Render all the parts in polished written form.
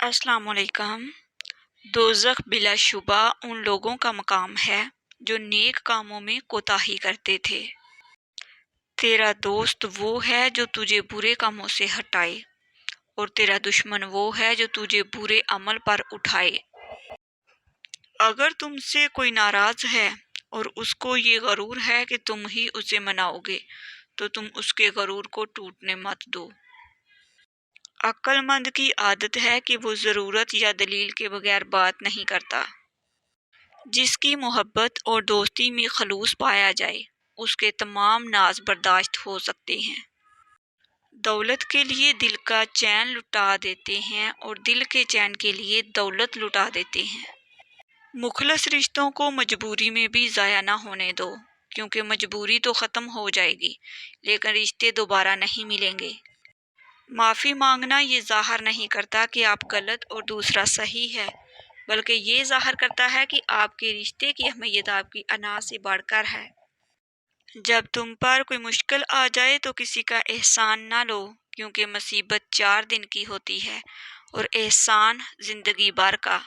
अस्सलाम वालेकुम। दोज़ख बिला शुबा उन लोगों का मकाम है जो नेक कामों में कोताही करते थे। तेरा दोस्त वो है जो तुझे बुरे कामों से हटाए और तेरा दुश्मन वो है जो तुझे बुरे अमल पर उठाए। अगर तुमसे कोई नाराज है और उसको ये गरूर है कि तुम ही उसे मनाओगे तो तुम उसके गरूर को टूटने मत दो। अक्लमंद की आदत है कि वो ज़रूरत या दलील के बगैर बात नहीं करता। जिसकी मोहब्बत और दोस्ती में खलूस पाया जाए उसके तमाम नाज बर्दाश्त हो सकते हैं। दौलत के लिए दिल का चैन लुटा देते हैं और दिल के चैन के लिए दौलत लुटा देते हैं। मुखलस रिश्तों को मजबूरी में भी ज़ाया ना होने दो, क्योंकि मजबूरी तो ख़त्म हो जाएगी लेकिन रिश्ते दोबारा नहीं मिलेंगे। माफ़ी मांगना ये ज़ाहिर नहीं करता कि आप गलत और दूसरा सही है, बल्कि ये ज़ाहिर करता है कि आपके रिश्ते की अहमियत आपकी अना से बढ़कर है। जब तुम पर कोई मुश्किल आ जाए तो किसी का एहसान ना लो, क्योंकि मुसीबत 4 दिन की होती है और एहसान ज़िंदगी भर का।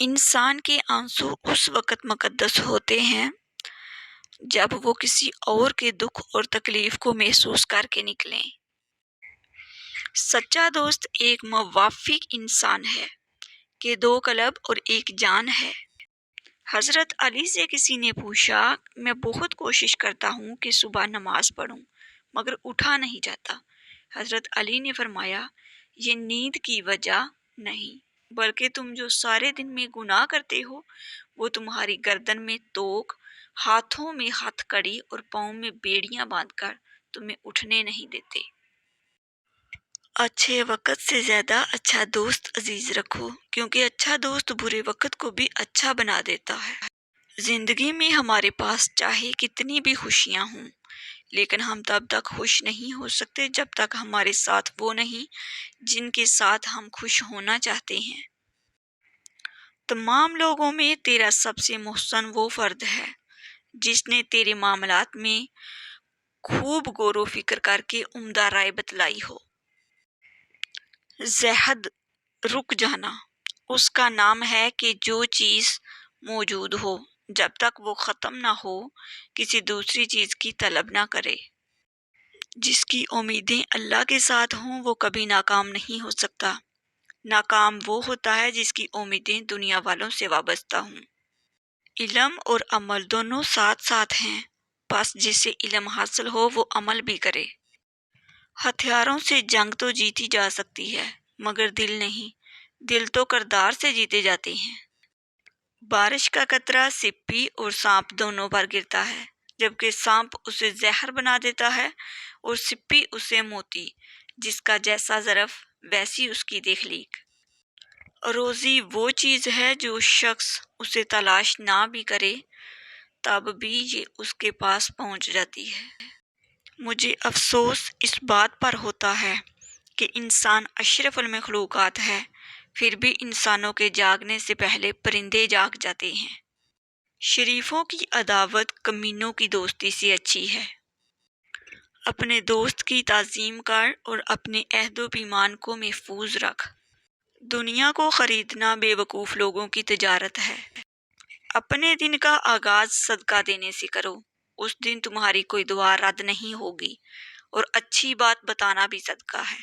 इंसान के आंसू उस वक़्त मुक़द्दस होते हैं जब वो किसी और के दुख और तकलीफ़ को महसूस करके निकलें। सच्चा दोस्त एक मुवाफ़िक इंसान है कि 2 कल्ब और 1 जान है। हज़रत अली से किसी ने पूछा, मैं बहुत कोशिश करता हूँ कि सुबह नमाज पढ़ूँ मगर उठा नहीं जाता। हज़रत अली ने फरमाया, ये नींद की वजह नहीं, बल्कि तुम जो सारे दिन में गुनाह करते हो वो तुम्हारी गर्दन में तोक, हाथों में हथकड़ी और पाँव में बेड़ियां बांधकर तुम्हें उठने नहीं देते। अच्छे वक़्त से ज़्यादा अच्छा दोस्त अजीज़ रखो, क्योंकि अच्छा दोस्त बुरे वक़्त को भी अच्छा बना देता है। ज़िंदगी में हमारे पास चाहे कितनी भी खुशियाँ हों, लेकिन हम तब तक खुश नहीं हो सकते जब तक हमारे साथ वो नहीं जिनके साथ हम खुश होना चाहते हैं। तमाम लोगों में तेरा सबसे मोहसन वो फ़र्द है जिसने तेरे मामलात में खूब गौर फिक्र करके उम्दा राय बतलाई हो। ज़हद रुक जाना उसका नाम है कि जो चीज़ मौजूद हो जब तक वो ख़त्म ना हो किसी दूसरी चीज़ की तलब ना करे। जिसकी उम्मीदें अल्लाह के साथ हों वो कभी नाकाम नहीं हो सकता। नाकाम वो होता है जिसकी उम्मीदें दुनिया वालों से वाबस्ता हों। इल्म और अमल दोनों साथ साथ हैं, बस जिससे इल्म हासिल हो वो अमल भी करे। हथियारों से जंग तो जीती जा सकती है मगर दिल नहीं, दिल तो किरदार से जीते जाते हैं। बारिश का कतरा सिप्पी और सांप दोनों पर गिरता है, जबकि सांप उसे जहर बना देता है और सिप्पी उसे मोती। जिसका जैसा ज़रफ़ वैसी उसकी देखलीक। रोज़ी वो चीज़ है जो शख्स उसे तलाश ना भी करे तब भी ये उसके पास पहुंच जाती है। मुझे अफसोस इस बात पर होता है कि इंसान अशरफुल मखलूक़ात है, फिर भी इंसानों के जागने से पहले परिंदे जाग जाते हैं। शरीफों की अदावत कमीनों की दोस्ती से अच्छी है। अपने दोस्त की ताज़ीम कर और अपने अहदो पैमान को महफूज रख। दुनिया को ख़रीदना बेवकूफ़ लोगों की तिजारत है। अपने दिन का आगाज़ सदका देने से करो, उस दिन तुम्हारी कोई दुआ रद्द नहीं होगी और अच्छी बात बताना भी सदका है।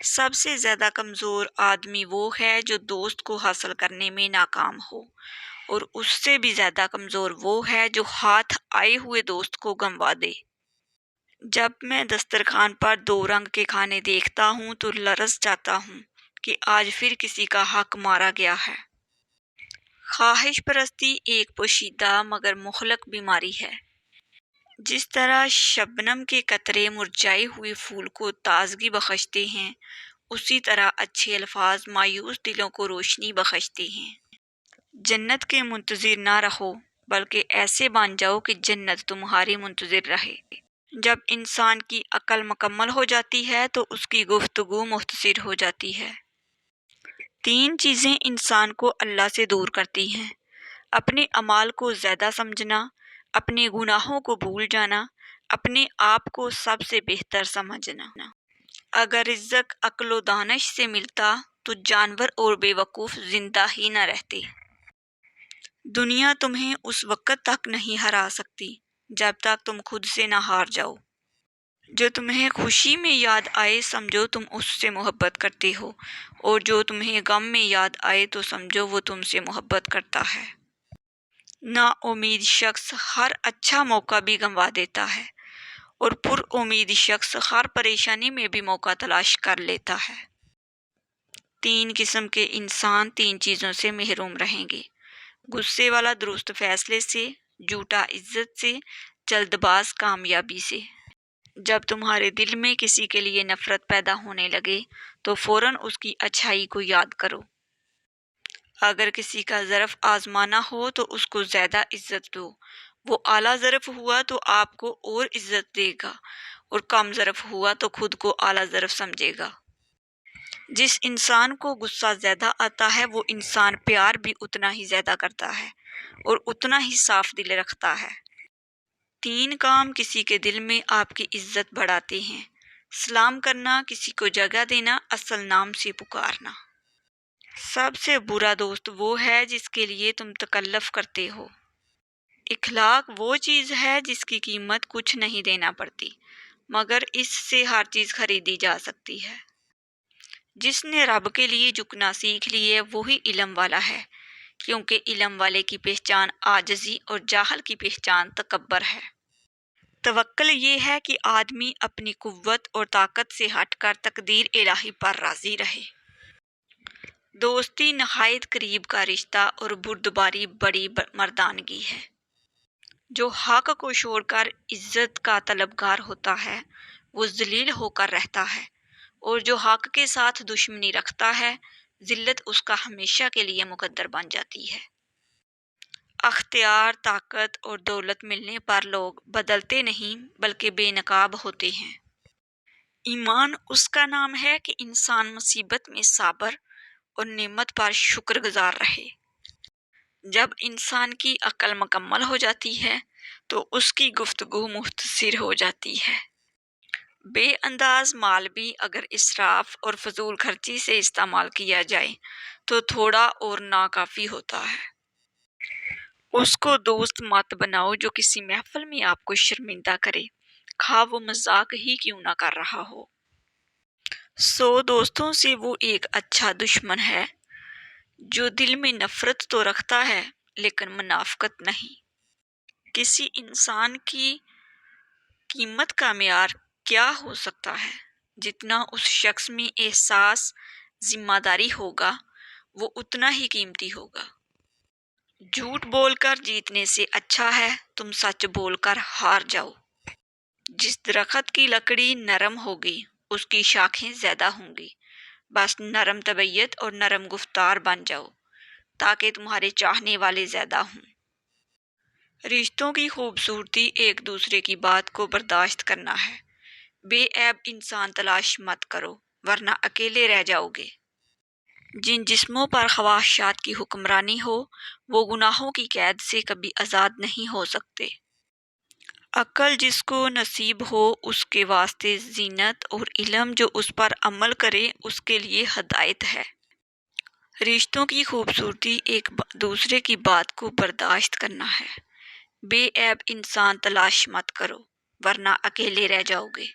सबसे ज़्यादा कमज़ोर आदमी वो है जो दोस्त को हासिल करने में नाकाम हो, और उससे भी ज़्यादा कमज़ोर वो है जो हाथ आए हुए दोस्त को गंवा दे। जब मैं दस्तरखान पर 2 रंग के खाने देखता हूँ तो लरज़ जाता हूँ कि आज फिर किसी का हक मारा गया है। ख्वाहिश परस्ती एक पोशीदा मगर मुखलक बीमारी है। जिस तरह शबनम के कतरे मुरझाए हुए फूल को ताजगी बख्शते हैं, उसी तरह अच्छे अल्फाज मायूस दिलों को रोशनी बख्शते हैं। जन्नत के मुंतज़िर ना रहो, बल्कि ऐसे बन जाओ कि जन्नत तुम्हारी मुंतज़िर रहे। जब इंसान की अक्ल मुकम्मल हो जाती है तो उसकी गुफ्तगू मुख्तसर हो जाती है। 3 चीज़ें इंसान को अल्लाह से दूर करती हैं: अपने अमाल को ज़्यादा समझना, अपने गुनाहों को भूल जाना, अपने आप को सबसे बेहतर समझना। اگر رزق عقل و دانش سے ملتا تو جانور اور بے وقوف زندہ ہی نہ رہتے۔ دنیا تمہیں اس وقت تک نہیں ہرا سکتی جب تک تم خود سے نہ ہار جاؤ۔ جو تمہیں خوشی میں یاد آئے سمجھو تم اس سے محبت کرتے ہو، اور جو تمہیں غم میں یاد آئے تو سمجھو وہ تم سے محبت کرتا ہے۔ نا امید شخص ہر اچھا موقع بھی گنوا دیتا ہے، اور پر امید شخص ہر پریشانی میں بھی موقع تلاش کر لیتا ہے۔ 3 قسم کے انسان 3 چیزوں سے محروم رہیں گے: غصے والا درست فیصلے سے، جھوٹا عزت سے، جلد باز کامیابی سے۔ جب تمہارے دل میں کسی کے لیے نفرت پیدا ہونے لگے تو فوراً اس کی اچھائی کو یاد کرو۔ اگر کسی کا ظرف آزمانا ہو تو اس کو زیادہ عزت دو، وہ اعلیٰ ظرف ہوا تو آپ کو اور عزت دے گا، اور کم ظرف ہوا تو خود کو اعلیٰ ظرف سمجھے گا۔ جس انسان کو غصہ زیادہ آتا ہے وہ انسان پیار بھی اتنا ہی زیادہ کرتا ہے اور اتنا ہی صاف دل رکھتا ہے۔ 3 کام کسی کے دل میں آپ کی عزت بڑھاتے ہیں: سلام کرنا، کسی کو جگہ دینا، اصل نام سے پکارنا۔ سب سے برا دوست وہ ہے جس کے لیے تم تکلف کرتے ہو۔ اخلاق وہ چیز ہے جس کی قیمت کچھ نہیں دینا پڑتی، مگر اس سے ہر چیز خریدی جا سکتی ہے۔ جس نے رب کے لیے جھکنا سیکھ لیے وہی علم والا ہے، کیونکہ علم والے کی پہچان عاجزی اور جاہل کی پہچان تکبر ہے۔ توکل یہ ہے کہ آدمی اپنی قوت اور طاقت سے ہٹ کر تقدیر الہی پر راضی رہے۔ دوستی نہایت قریب کا رشتہ اور بردباری بڑی مردانگی ہے۔ جو حق کو چھوڑ کر عزت کا طلبگار ہوتا ہے وہ ذلیل ہو کر رہتا ہے، اور جو حق کے ساتھ دشمنی رکھتا ہے ذلت اس کا ہمیشہ کے لیے مقدر بن جاتی ہے۔ اختیار، طاقت اور دولت ملنے پر لوگ بدلتے نہیں بلکہ بے نقاب ہوتے ہیں۔ ایمان اس کا نام ہے کہ انسان مصیبت میں صابر اور نعمت پر شکر گزار رہے۔ جب انسان کی عقل مکمل ہو جاتی ہے تو اس کی گفتگو مختصر ہو جاتی ہے۔ بے انداز مال بھی اگر اسراف اور فضول خرچی سے استعمال کیا جائے تو تھوڑا اور ناکافی ہوتا ہے۔ اس کو دوست مت بناؤ جو کسی محفل میں آپ کو شرمندہ کرے، خواہ وہ مذاق ہی کیوں نہ کر رہا ہو۔ 100 دوستوں سے وہ ایک اچھا دشمن ہے جو دل میں نفرت تو رکھتا ہے لیکن منافقت نہیں۔ کسی انسان کی قیمت کا معیار کیا ہو سکتا ہے؟ جتنا اس شخص میں احساس ذمہ داری ہوگا وہ اتنا ہی قیمتی ہوگا۔ جھوٹ بول کر جیتنے سے اچھا ہے تم سچ بول کر ہار جاؤ۔ جس درخت کی لکڑی نرم ہوگی اس کی شاخیں زیادہ ہوں گی۔ بس نرم طبیعت اور نرم گفتار بن جاؤ تاکہ تمہارے چاہنے والے زیادہ ہوں۔ رشتوں کی خوبصورتی ایک دوسرے کی بات کو برداشت کرنا ہے۔ بے عیب انسان تلاش مت کرو ورنہ اکیلے رہ جاؤ گے۔ جن جسموں پر خواہشات کی حکمرانی ہو وہ گناہوں کی قید سے کبھی آزاد نہیں ہو سکتے۔ عقل جس کو نصیب ہو اس کے واسطے زینت، اور علم جو اس پر عمل کرے اس کے لیے ہدایت ہے۔ رشتوں کی خوبصورتی ایک دوسرے کی بات کو برداشت کرنا ہے۔ بے عیب انسان تلاش مت کرو ورنہ اکیلے رہ جاؤ گے۔